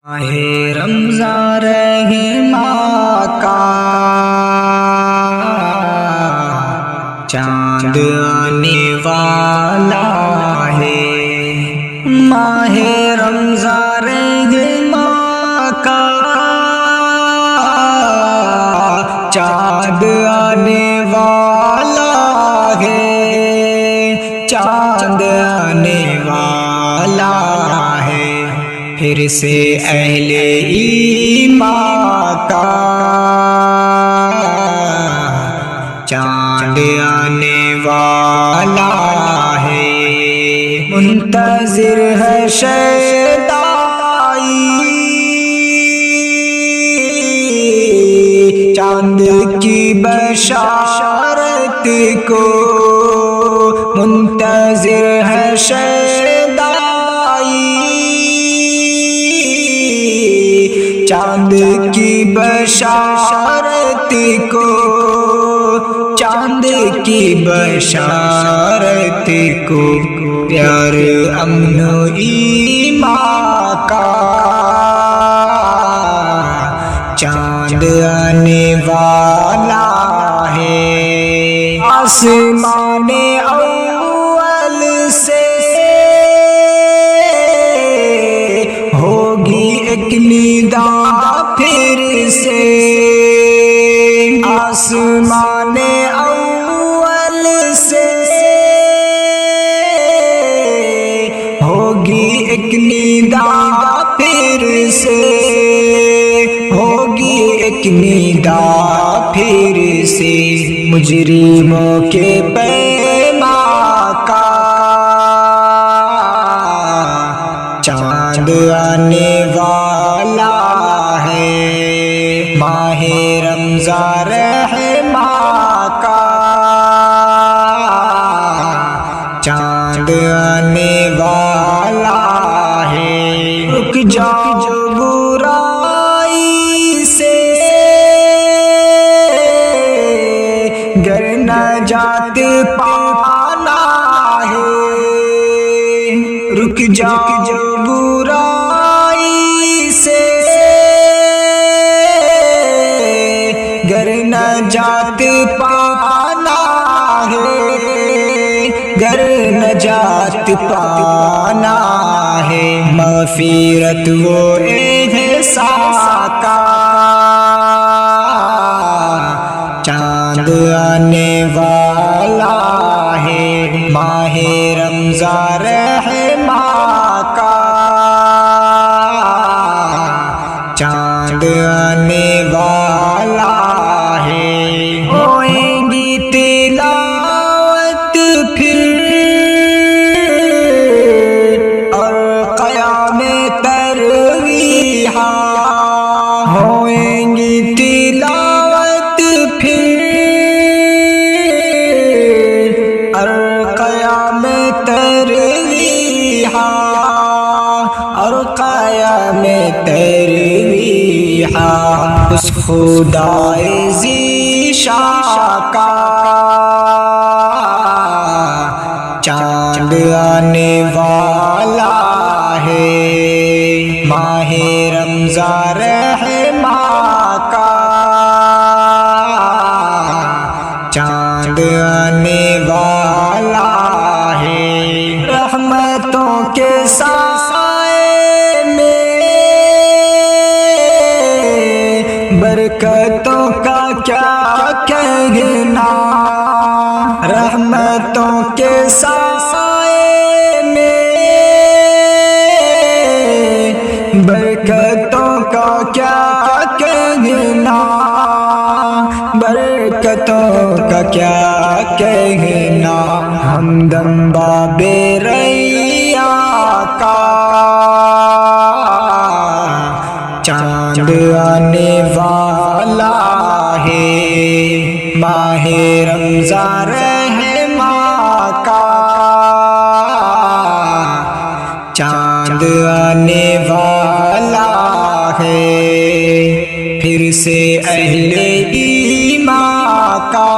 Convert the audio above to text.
ماہ رمضان رحماں کا چاند آنے والا ہے، ماہ رمضان رحماں کا چاند آنے والا ہے، چاند آنے والا ہے، پھر سے اہل ایمان کا چاند آنے والا ہے، منتظر ہے شیدائی چاند کی بشارت کو، منتظر ہے شیدائی چاند کی بشارت کو، چاند کی بشارت کو، پیار امن و ایمان کا چاند آنے والا ہے، آسمان اول سے ہوگی ایک ندا پھر سے، آسمان اول سے ہوگی ایک ندا پھر سے، ہوگی ایک ندا پھر سے، مجرموں کے پیمان کا چاند آنے والا ہے، ماہ رمضان رحماں کا چاند آنے والا ہے، رک جاؤ برائی سے گر نجات پانا ہے، رک جاؤ برائی سے گر نجات پانا ہے، گر نجات پانا ہے، مغفرت وہ احسان کا چاند آنے والا ہے، ماہ رمضان رحماں کا چاند آنے والا ہے، ہوئیں گی تلاوت پھر اور قیام تراویح، ہوئیں گی تلاوت پھر اور قیام تراویح، اور قیام تراویح، اس خدائے ذی شان کا چاند آنے والا ہے، ماہ رمضان رحماں کا چاند آنے والا ہے، رحمتوں کے سائے میں برکتوں کا کیا کہنا، رحمتوں کے سائے میں برکتوں کا کیا کہنا، برکتوں کا کیا کہنا، ہمدم باب ریاں کا چاند آنے والا ہے، ماہ رمضان رحماں کا چاند آنے والا ہے، پھر سے اہل ایمان کا